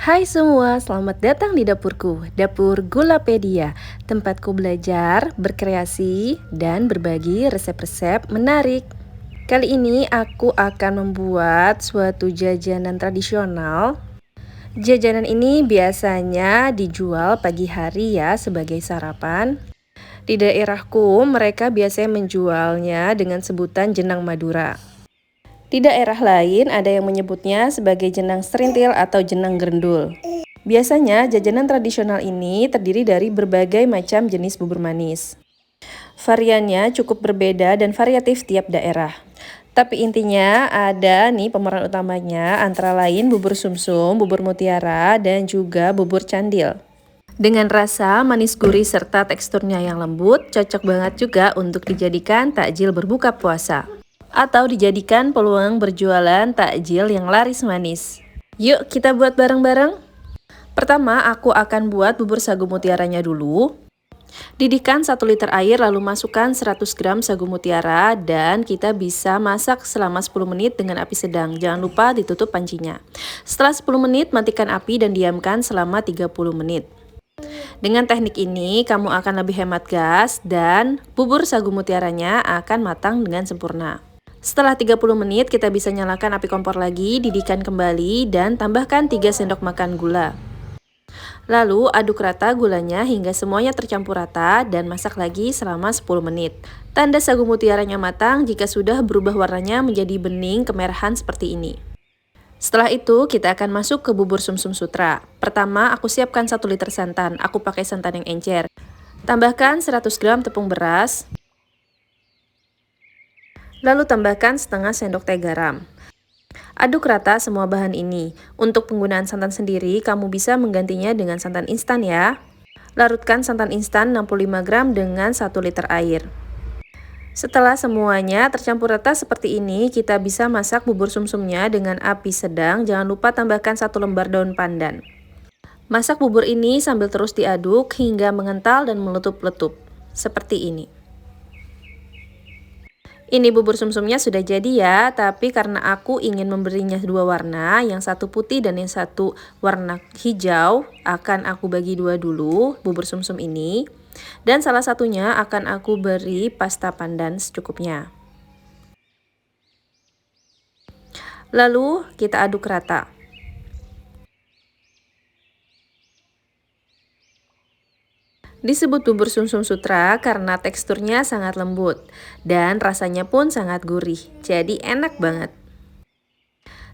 Hai semua, selamat datang di dapurku, Dapur Gulapedia, tempatku belajar, berkreasi, dan berbagi resep-resep menarik. Kali ini aku akan membuat suatu jajanan tradisional. Jajanan ini biasanya dijual pagi hari ya sebagai sarapan. Di daerahku, mereka biasanya menjualnya dengan sebutan jenang Madura. Di daerah lain ada yang menyebutnya sebagai jenang serintil atau jenang gerendul. Biasanya jajanan tradisional ini terdiri dari berbagai macam jenis bubur manis. Variannya cukup berbeda dan variatif tiap daerah. Tapi intinya ada nih pemeran utamanya antara lain bubur sumsum, bubur mutiara, dan juga bubur candil. Dengan rasa manis gurih serta teksturnya yang lembut, cocok banget juga untuk dijadikan takjil berbuka puasa atau dijadikan peluang berjualan takjil yang laris manis. Yuk kita buat bareng-bareng. Pertama, aku akan buat bubur sagu mutiaranya dulu. Didihkan 1 liter air lalu masukkan 100 gram sagu mutiara dan kita bisa masak selama 10 menit dengan api sedang. Jangan lupa ditutup pancinya. Setelah 10 menit, matikan api dan diamkan selama 30 menit. Dengan teknik ini, kamu akan lebih hemat gas dan bubur sagu mutiaranya akan matang dengan sempurna. Setelah 30 menit, kita bisa nyalakan api kompor lagi, didihkan kembali, dan tambahkan 3 sendok makan gula. Lalu aduk rata gulanya hingga semuanya tercampur rata dan masak lagi selama 10 menit. Tanda sagu mutiaranya matang jika sudah berubah warnanya menjadi bening kemerahan seperti ini. Setelah itu kita akan masuk ke bubur sumsum sutra. Pertama aku siapkan 1 liter santan, aku pakai santan yang encer. Tambahkan 100 gram tepung beras. Lalu tambahkan setengah sendok teh garam. Aduk rata semua bahan ini. Untuk penggunaan santan sendiri, kamu bisa menggantinya dengan santan instan ya. Larutkan santan instan 65 gram dengan 1 liter air. Setelah semuanya tercampur rata seperti ini, kita bisa masak bubur sumsumnya dengan api sedang. Jangan lupa tambahkan 1 lembar daun pandan. Masak bubur ini sambil terus diaduk hingga mengental dan meletup-letup. Seperti ini. Ini bubur sumsumnya sudah jadi ya, tapi karena aku ingin memberinya 2 warna, yang satu putih dan yang satu warna hijau, akan aku bagi 2 dulu bubur sumsum ini. Dan salah satunya akan aku beri pasta pandan secukupnya. Lalu kita aduk rata. Disebut bubur sumsum sutra karena teksturnya sangat lembut dan rasanya pun sangat gurih, jadi enak banget.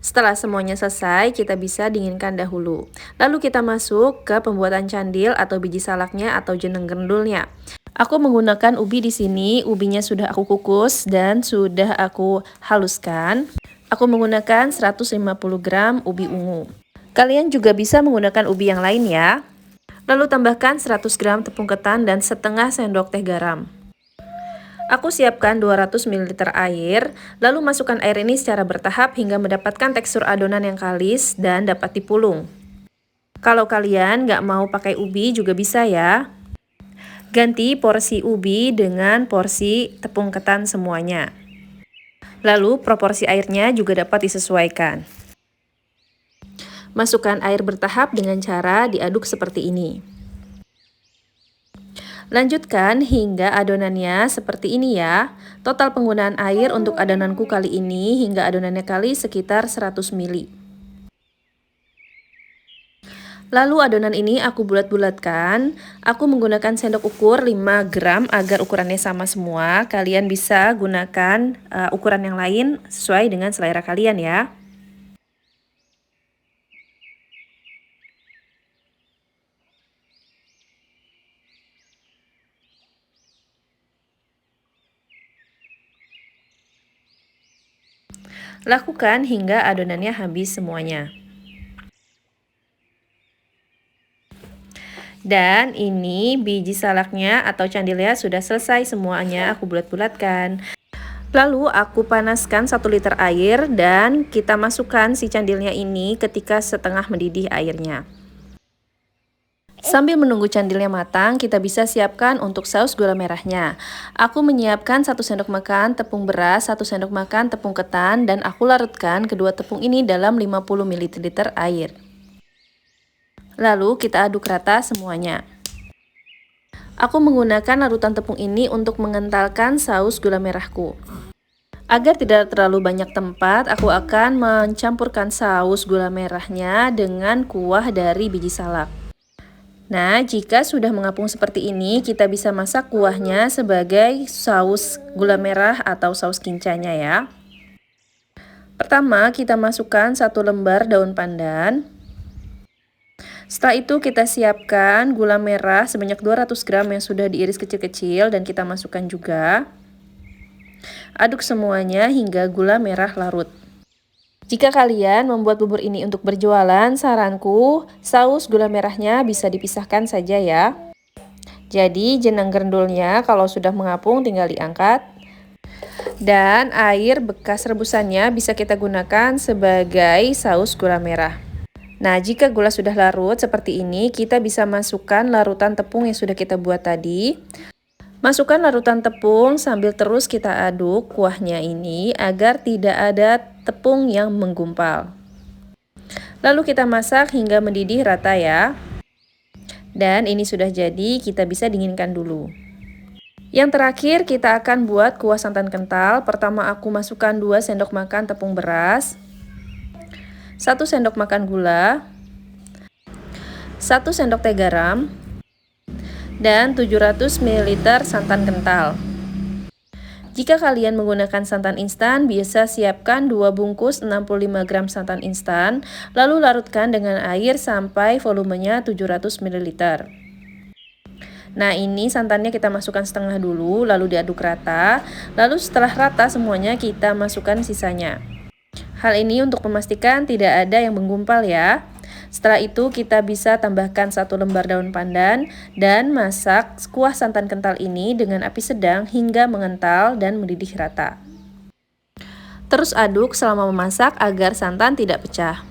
Setelah semuanya selesai, kita bisa dinginkan dahulu. Lalu kita masuk ke pembuatan candil atau biji salaknya atau jeneng gerendulnya. Aku menggunakan ubi di sini, ubinya sudah aku kukus dan sudah aku haluskan. Aku menggunakan 150 gram ubi ungu. Kalian juga bisa menggunakan ubi yang lain ya. Lalu tambahkan 100 gram tepung ketan dan setengah sendok teh garam. Aku siapkan 200 ml air, lalu masukkan air ini secara bertahap hingga mendapatkan tekstur adonan yang kalis dan dapat dipulung. Kalau kalian nggak mau pakai ubi juga bisa ya. Ganti porsi ubi dengan porsi tepung ketan semuanya. Lalu proporsi airnya juga dapat disesuaikan. Masukkan air bertahap dengan cara diaduk seperti ini. Lanjutkan hingga adonannya seperti ini ya. Total penggunaan air untuk adonanku kali ini hingga adonannya kali sekitar 100 ml. Lalu adonan ini aku bulat-bulatkan. Aku menggunakan sendok ukur 5 gram agar ukurannya sama semua. Kalian bisa gunakan ukuran yang lain sesuai dengan selera kalian ya. Lakukan hingga adonannya habis semuanya. Dan ini biji salaknya atau candilnya sudah selesai semuanya aku bulat-bulatkan. Lalu aku panaskan 1 liter air dan kita masukkan si candilnya ini ketika setengah mendidih airnya. Sambil menunggu candilnya matang, kita bisa siapkan untuk saus gula merahnya. Aku menyiapkan 1 sendok makan tepung beras, 1 sendok makan tepung ketan, dan aku larutkan kedua tepung ini dalam 50 ml air. Lalu kita aduk rata semuanya. Aku menggunakan larutan tepung ini untuk mengentalkan saus gula merahku. Agar tidak terlalu banyak tempat, aku akan mencampurkan saus gula merahnya dengan kuah dari biji salak. Nah, jika sudah mengapung seperti ini, kita bisa masak kuahnya sebagai saus gula merah atau saus kincanya ya. Pertama, kita masukkan 1 lembar daun pandan. Setelah itu kita siapkan gula merah sebanyak 200 gram yang sudah diiris kecil-kecil dan kita masukkan juga. Aduk semuanya hingga gula merah larut. Jika kalian membuat bubur ini untuk berjualan, saranku saus gula merahnya bisa dipisahkan saja ya. Jadi jenang gerendulnya kalau sudah mengapung tinggal diangkat. Dan air bekas rebusannya bisa kita gunakan sebagai saus gula merah. Nah, jika gula sudah larut seperti ini, kita bisa masukkan larutan tepung yang sudah kita buat tadi. Masukkan larutan tepung sambil terus kita aduk kuahnya ini agar tidak ada tepung yang menggumpal. Lalu kita masak hingga mendidih rata ya. Dan ini sudah jadi, kita bisa dinginkan dulu. Yang terakhir kita akan buat kuah santan kental. Pertama aku masukkan 2 sendok makan tepung beras, 1 sendok makan gula, 1 sendok teh garam, dan 700 ml santan kental. Jika kalian menggunakan santan instan, bisa siapkan 2 bungkus 65 gram santan instan, lalu larutkan dengan air sampai volumenya 700 ml. Nah, ini santannya kita masukkan setengah dulu, lalu diaduk rata. Lalu setelah rata semuanya kita masukkan sisanya. Hal ini untuk memastikan tidak ada yang menggumpal ya. Setelah itu kita bisa tambahkan 1 lembar daun pandan dan masak kuah santan kental ini dengan api sedang hingga mengental dan mendidih rata. Terus aduk selama memasak agar santan tidak pecah.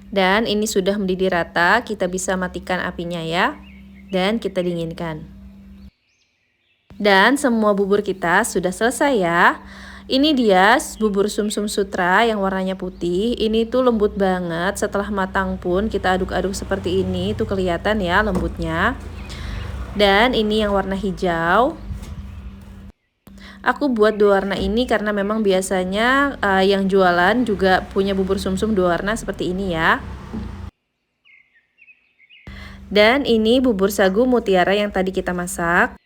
Dan ini sudah mendidih rata, kita bisa matikan apinya ya. Dan kita dinginkan. Dan semua bubur kita sudah selesai ya. Ini dia bubur sumsum sutra yang warnanya putih. Ini tuh lembut banget. Setelah matang pun kita aduk-aduk seperti ini. Tuh kelihatan ya lembutnya. Dan ini yang warna hijau. Aku buat 2 warna ini karena memang biasanya yang jualan juga punya bubur sumsum 2 warna seperti ini ya. Dan ini bubur sagu mutiara yang tadi kita masak.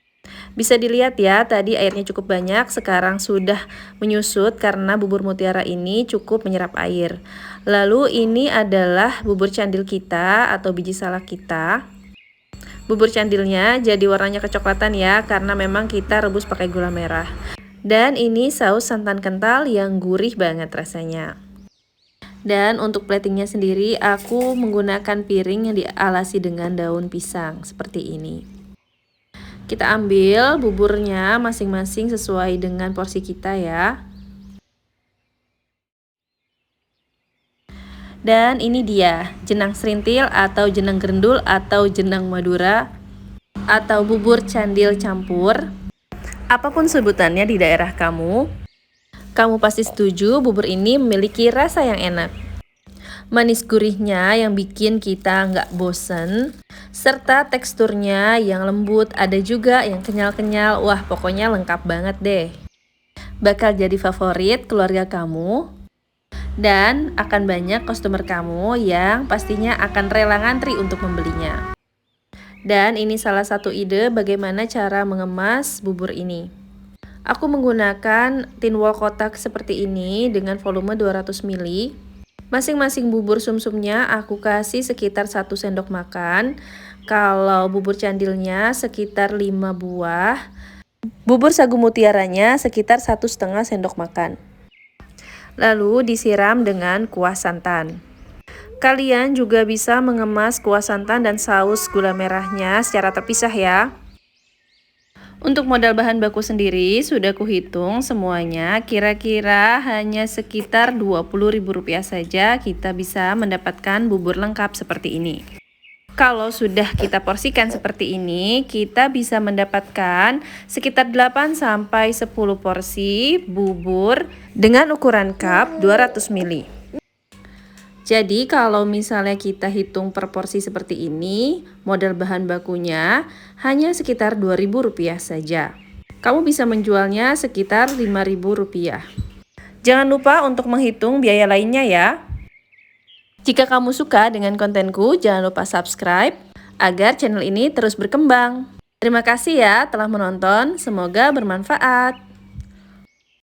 Bisa dilihat ya, tadi airnya cukup banyak, sekarang sudah menyusut karena bubur mutiara ini cukup menyerap air. Lalu ini adalah bubur candil kita atau biji salak kita. Bubur candilnya jadi warnanya kecoklatan ya, karena memang kita rebus pakai gula merah. Dan ini saus santan kental yang gurih banget rasanya. Dan untuk platingnya sendiri, aku menggunakan piring yang dialasi dengan daun pisang seperti ini. Kita ambil buburnya masing-masing sesuai dengan porsi kita ya. Dan ini dia, jenang serintil atau jenang gerendul atau jenang Madura atau bubur candil campur. Apapun sebutannya di daerah kamu pasti setuju bubur ini memiliki rasa yang enak. Manis gurihnya yang bikin kita nggak bosen, serta teksturnya yang lembut, ada juga yang kenyal-kenyal. Wah, pokoknya lengkap banget deh. Bakal jadi favorit keluarga kamu, dan akan banyak customer kamu yang pastinya akan rela ngantri untuk membelinya. Dan ini salah satu ide bagaimana cara mengemas bubur ini. Aku menggunakan tin wall kotak seperti ini dengan volume 200 ml. Masing-masing bubur sumsumnya aku kasih sekitar 1 sendok makan. Kalau bubur candilnya sekitar 5 buah. Bubur sagu mutiaranya sekitar 1,5 sendok makan. Lalu disiram dengan kuah santan. Kalian juga bisa mengemas kuah santan dan saus gula merahnya secara terpisah ya. Untuk modal bahan baku sendiri sudah kuhitung semuanya, kira-kira hanya sekitar Rp20.000 saja kita bisa mendapatkan bubur lengkap seperti ini. Kalau sudah kita porsikan seperti ini, kita bisa mendapatkan sekitar 8 sampai 10 porsi bubur dengan ukuran cup 200 ml. Jadi kalau misalnya kita hitung per porsi seperti ini, modal bahan bakunya hanya sekitar Rp2.000 saja. Kamu bisa menjualnya sekitar Rp5.000. Jangan lupa untuk menghitung biaya lainnya ya. Jika kamu suka dengan kontenku, jangan lupa subscribe agar channel ini terus berkembang. Terima kasih ya telah menonton, semoga bermanfaat.